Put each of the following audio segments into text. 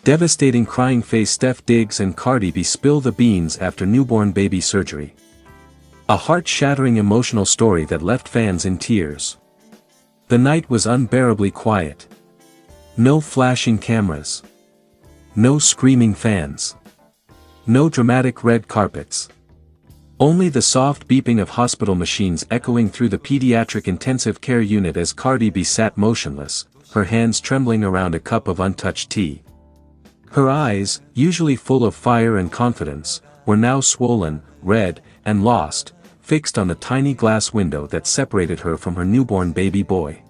Devastating crying face. Steff Diggs and Cardi B spill the beans after newborn baby surgery. A heart-shattering emotional story that left fans in tears. The night was unbearably quiet. No flashing cameras. No screaming fans. No dramatic red carpets. Only the soft beeping of hospital machines echoing through the pediatric intensive care unit as Cardi B sat motionless, her hands trembling around a cup of untouched tea. Her eyes, usually full of fire and confidence, were now swollen, red, and lost, fixed on the tiny glass window that separated her from her newborn baby boy.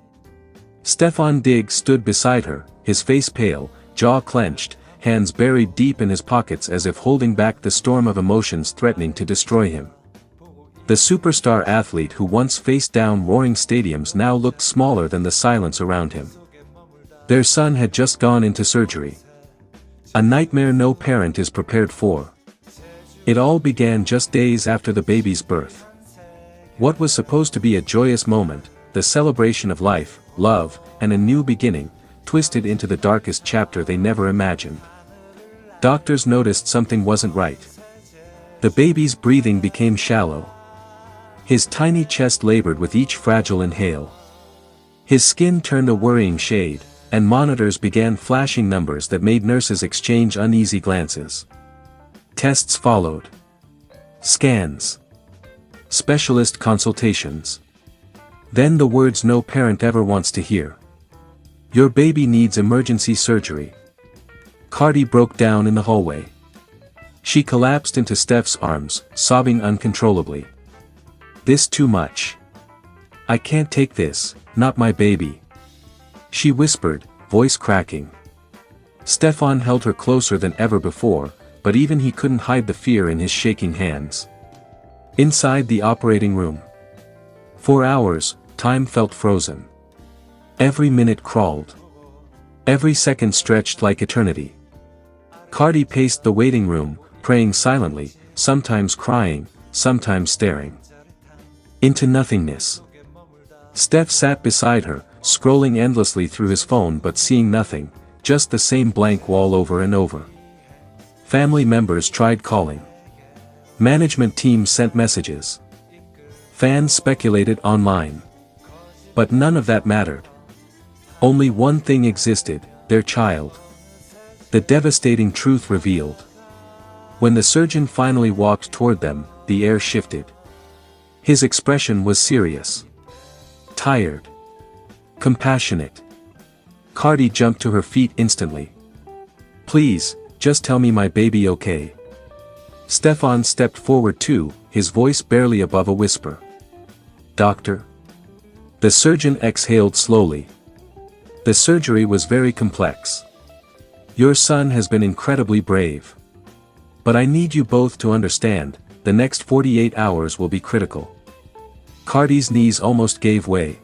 Steff Diggs stood beside her, his face pale, jaw clenched, hands buried deep in his pockets as if holding back the storm of emotions threatening to destroy him. The superstar athlete who once faced down roaring stadiums now looked smaller than the silence around him. Their son had just gone into surgery. A nightmare no parent is prepared for. It all began just days after the baby's birth. What was supposed to be a joyous moment, the celebration of life, love, and a new beginning, twisted into the darkest chapter they never imagined. Doctors noticed something wasn't right. The baby's breathing became shallow. His tiny chest labored with each fragile inhale. His skin turned a worrying shade, and monitors began flashing numbers that made nurses exchange uneasy glances. Tests followed. Scans. Specialist consultations. Then the words no parent ever wants to hear. Your baby needs emergency surgery. Cardi broke down in the hallway. She collapsed into Steff's arms, sobbing uncontrollably. This too much. I can't take this, not my baby. She whispered, voice cracking. Steff held her closer than ever before, but even he couldn't hide the fear in his shaking hands. Inside the operating room. For hours, time felt frozen. Every minute crawled. Every second stretched like eternity. Cardi paced the waiting room, praying silently, sometimes crying, sometimes staring into nothingness. Steff sat beside her, scrolling endlessly through his phone but seeing nothing, just the same blank wall over and over. Family members tried calling. Management teams sent messages. Fans speculated online. But none of that mattered. Only one thing existed, their child. The devastating truth revealed. When the surgeon finally walked toward them, the air shifted. His expression was serious. Tired. Compassionate. Cardi jumped to her feet instantly. Please, just tell me my baby okay. Steff stepped forward too, his voice barely above a whisper. Doctor? The surgeon exhaled slowly. The surgery was very complex. Your son has been incredibly brave. But I need you both to understand, the next 48 hours will be critical. Cardi's knees almost gave way.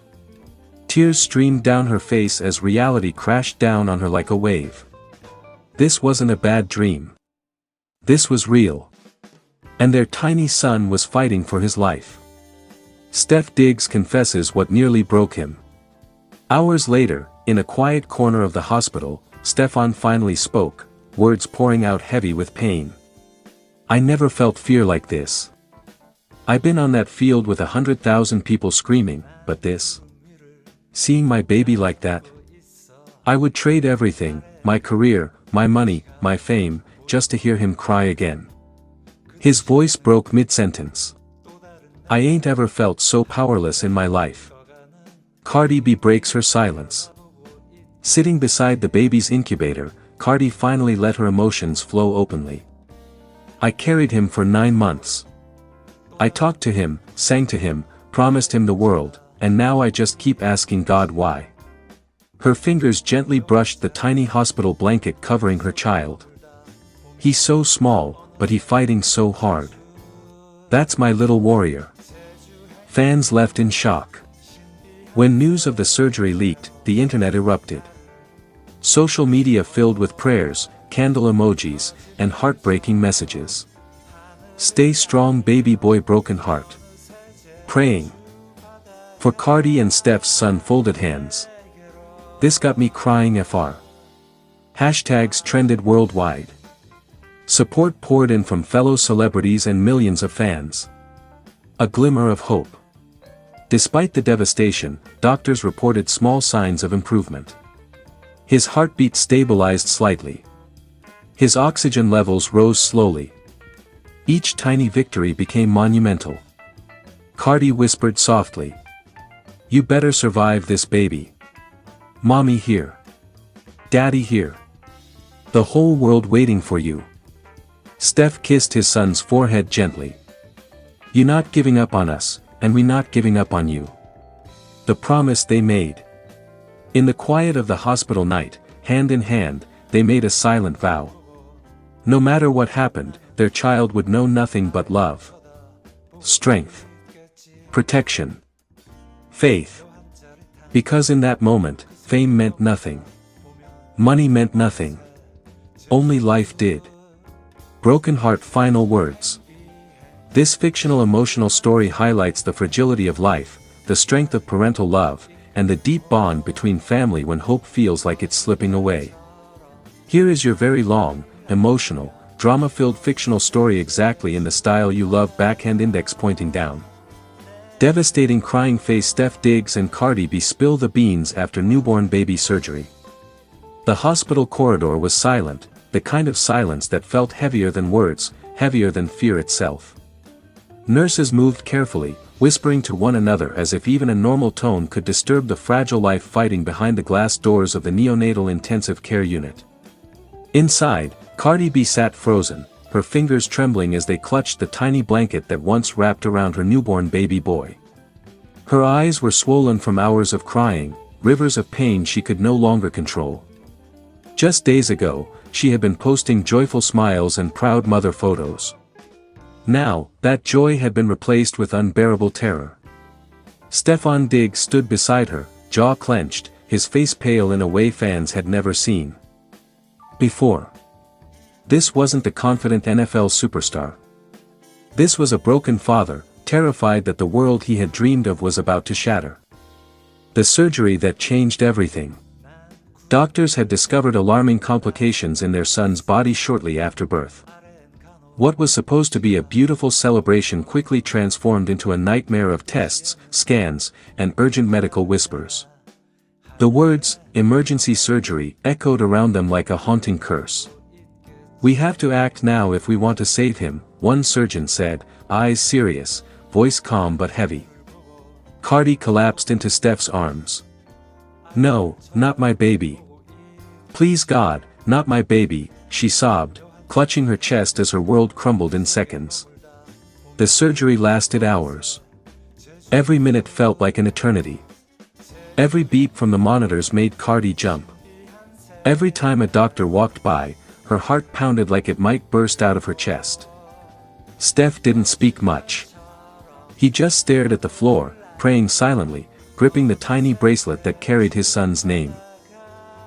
Tears streamed down her face as reality crashed down on her like a wave. This wasn't a bad dream. This was real. And their tiny son was fighting for his life. Steff Diggs confesses what nearly broke him. Hours later, in a quiet corner of the hospital, Steff finally spoke, words pouring out heavy with pain. I never felt fear like this. I've been on that field with 100,000 people screaming, but this? Seeing my baby like that? I would trade everything, my career, my money, my fame, just to hear him cry again. His voice broke mid-sentence. I ain't ever felt so powerless in my life. Cardi B breaks her silence. Sitting beside the baby's incubator, Cardi finally let her emotions flow openly. I carried him for 9 months. I talked to him, sang to him, promised him the world, and now I just keep asking God why. Her fingers gently brushed the tiny hospital blanket covering her child. He's so small, but he fighting so hard. That's my little warrior. Fans left in shock. When news of the surgery leaked, the internet erupted. Social media filled with prayers, candle emojis, and heartbreaking messages. Stay strong baby boy, broken heart. Praying. For Cardi and Steff's son, folded hands. This got me crying fr. Hashtags trended worldwide. Support poured in from fellow celebrities and millions of fans. A glimmer of hope. Despite the devastation, doctors reported small signs of improvement. His heartbeat stabilized slightly. His oxygen levels rose slowly. Each tiny victory became monumental. Cardi whispered softly. "You better survive this, baby. Mommy here. Daddy here. The whole world waiting for you." Steff kissed his son's forehead gently. "You not giving up on us, and we not giving up on you." The promise they made. In the quiet of the hospital night, hand in hand, they made a silent vow. No matter what happened, their child would know nothing but love. Strength. Protection. Faith. Because in that moment, fame meant nothing. Money meant nothing. Only life did. Broken heart final words. This fictional emotional story highlights the fragility of life, the strength of parental love, and the deep bond between family when hope feels like it's slipping away. Here is your very long, emotional, drama-filled fictional story exactly in the style you love. Backhand index pointing down. Devastating crying face. Steff Diggs and Cardi B spill the beans after newborn baby surgery. The hospital corridor was silent, the kind of silence that felt heavier than words, heavier than fear itself. Nurses moved carefully, whispering to one another as if even a normal tone could disturb the fragile life fighting behind the glass doors of the neonatal intensive care unit. Inside, Cardi B sat frozen, her fingers trembling as they clutched the tiny blanket that once wrapped around her newborn baby boy. Her eyes were swollen from hours of crying, rivers of pain she could no longer control. Just days ago, she had been posting joyful smiles and proud mother photos. Now, that joy had been replaced with unbearable terror. Steff Diggs stood beside her, jaw clenched, his face pale in a way fans had never seen before. This wasn't the confident NFL superstar. This was a broken father, terrified that the world he had dreamed of was about to shatter. The surgery that changed everything. Doctors had discovered alarming complications in their son's body shortly after birth. What was supposed to be a beautiful celebration quickly transformed into a nightmare of tests, scans, and urgent medical whispers. The words, "emergency surgery," echoed around them like a haunting curse. "We have to act now if we want to save him," one surgeon said, eyes serious, voice calm but heavy. Cardi collapsed into Steff's arms. "No, not my baby. Please God, not my baby," she sobbed, clutching her chest as her world crumbled in seconds. The surgery lasted hours. Every minute felt like an eternity. Every beep from the monitors made Cardi jump. Every time a doctor walked by, her heart pounded like it might burst out of her chest. Steff didn't speak much. He just stared at the floor, praying silently, gripping the tiny bracelet that carried his son's name.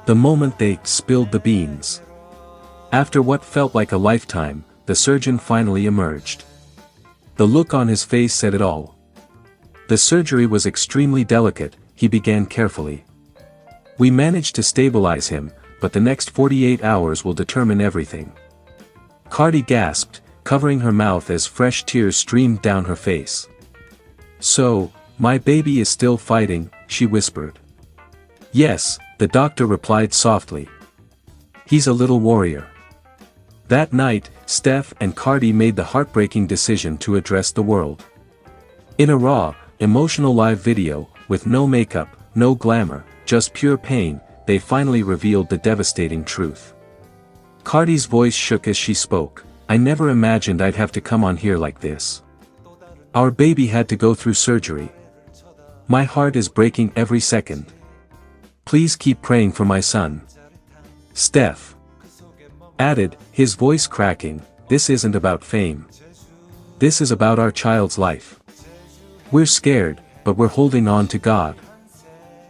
The moment they spilled the beans. After what felt like a lifetime, the surgeon finally emerged. The look on his face said it all. The surgery was extremely delicate, he began carefully. "We managed to stabilize him, but the next 48 hours will determine everything." Cardi gasped, covering her mouth as fresh tears streamed down her face. "So, my baby is still fighting," she whispered. "Yes," the doctor replied softly. "He's a little warrior." That night, Steff and Cardi made the heartbreaking decision to address the world. In a raw, emotional live video, with no makeup, no glamour, just pure pain, they finally revealed the devastating truth. Cardi's voice shook as she spoke. "I never imagined I'd have to come on here like this. Our baby had to go through surgery. My heart is breaking every second. Please keep praying for my son." Steff added, his voice cracking, "This isn't about fame. This is about our child's life. We're scared, but we're holding on to God.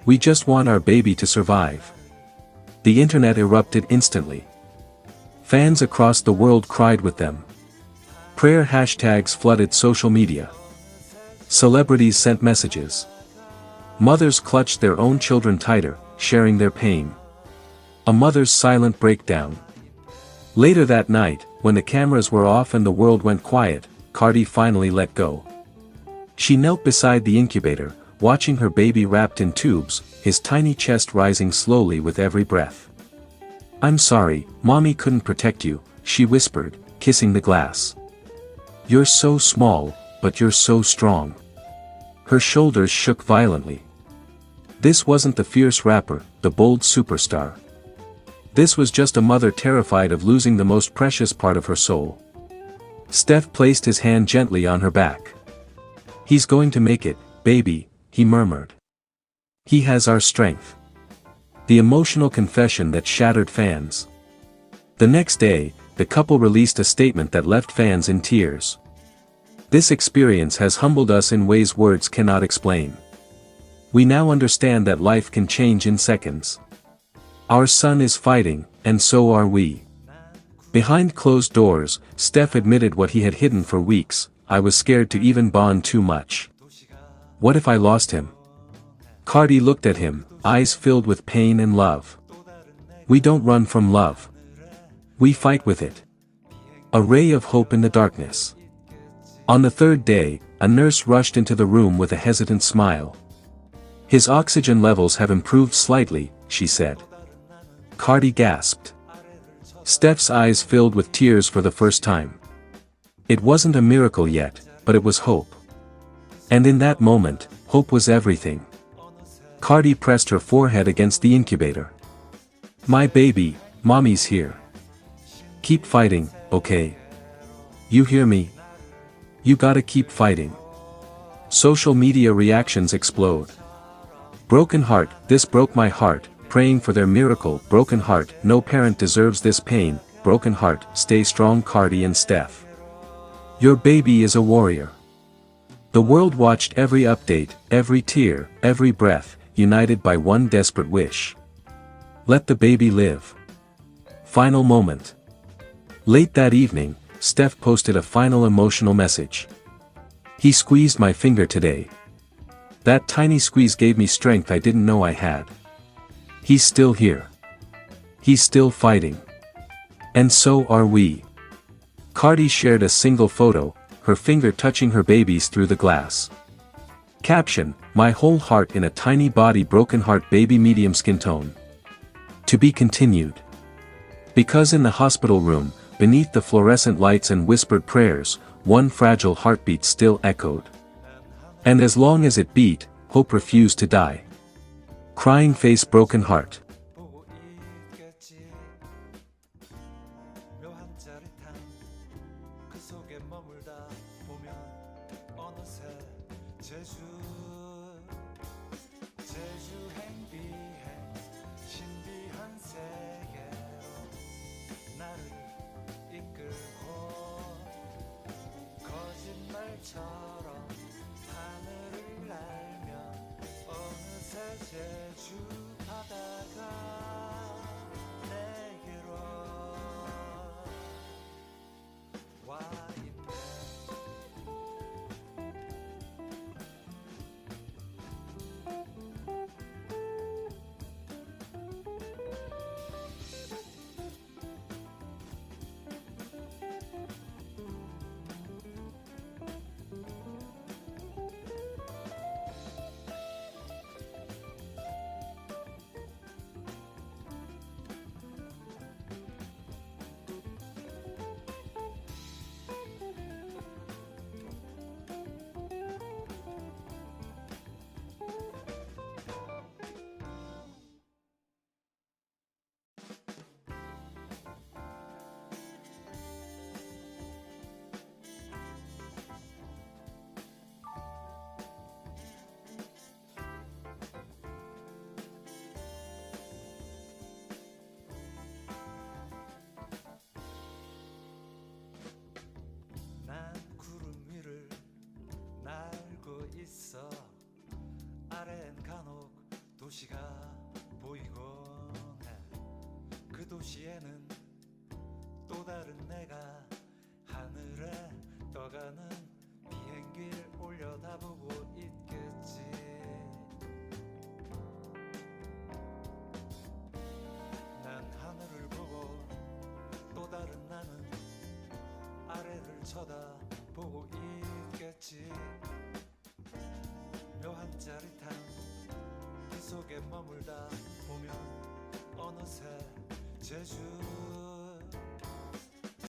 We just want our baby to survive." The internet erupted instantly. Fans across the world cried with them. Prayer hashtags flooded social media. Celebrities sent messages. Mothers clutched their own children tighter, sharing their pain. A mother's silent breakdown. Later that night, when the cameras were off and the world went quiet, Cardi finally let go. She knelt beside the incubator, watching her baby wrapped in tubes, his tiny chest rising slowly with every breath. "I'm sorry, Mommy couldn't protect you," she whispered, kissing the glass. "You're so small, but you're so strong." Her shoulders shook violently. This wasn't the fierce rapper, the bold superstar. This was just a mother terrified of losing the most precious part of her soul. Steff placed his hand gently on her back. "He's going to make it, baby," he murmured. "He has our strength." The emotional confession that shattered fans. The next day, the couple released a statement that left fans in tears. "This experience has humbled us in ways words cannot explain. We now understand that life can change in seconds. Our son is fighting, and so are we." Behind closed doors, Steff admitted what he had hidden for weeks: "I was scared to even bond too much. What if I lost him?" Cardi looked at him, eyes filled with pain and love. "We don't run from love. We fight with it." A ray of hope in the darkness. On the third day, a nurse rushed into the room with a hesitant smile. "His oxygen levels have improved slightly," she said. Cardi gasped. Steff's eyes filled with tears for the first time. It wasn't a miracle yet, but it was hope. And in that moment, hope was everything. Cardi pressed her forehead against the incubator. "My baby, Mommy's here. Keep fighting, okay? You hear me? You gotta keep fighting." Social media reactions explode. "Broken heart, this broke my heart, praying for their miracle." "Broken heart, no parent deserves this pain." "Broken heart, stay strong Cardi and Steff. Your baby is a warrior." The world watched every update, every tear, every breath, united by one desperate wish. Let the baby live. Final moment. Late that evening, Steff posted a final emotional message. "He squeezed my finger today. That tiny squeeze gave me strength I didn't know I had. He's still here. He's still fighting. And so are we." Cardi shared a single photo, her finger touching her baby's through the glass. Caption: "My whole heart in a tiny body." Broken heart baby, medium skin tone. To be continued. Because in the hospital room, beneath the fluorescent lights and whispered prayers, one fragile heartbeat still echoed. And as long as it beat, hope refused to die. Crying face, broken heart. 도시가 보이곤 해. 그 도시에는 또 다른 내가 하늘에 떠가는 비행기를 올려다보고 있겠지. 난 쳐다보고 있겠지. 묘한 짜릿함 그 속에 머물다 보면 어느새 제주도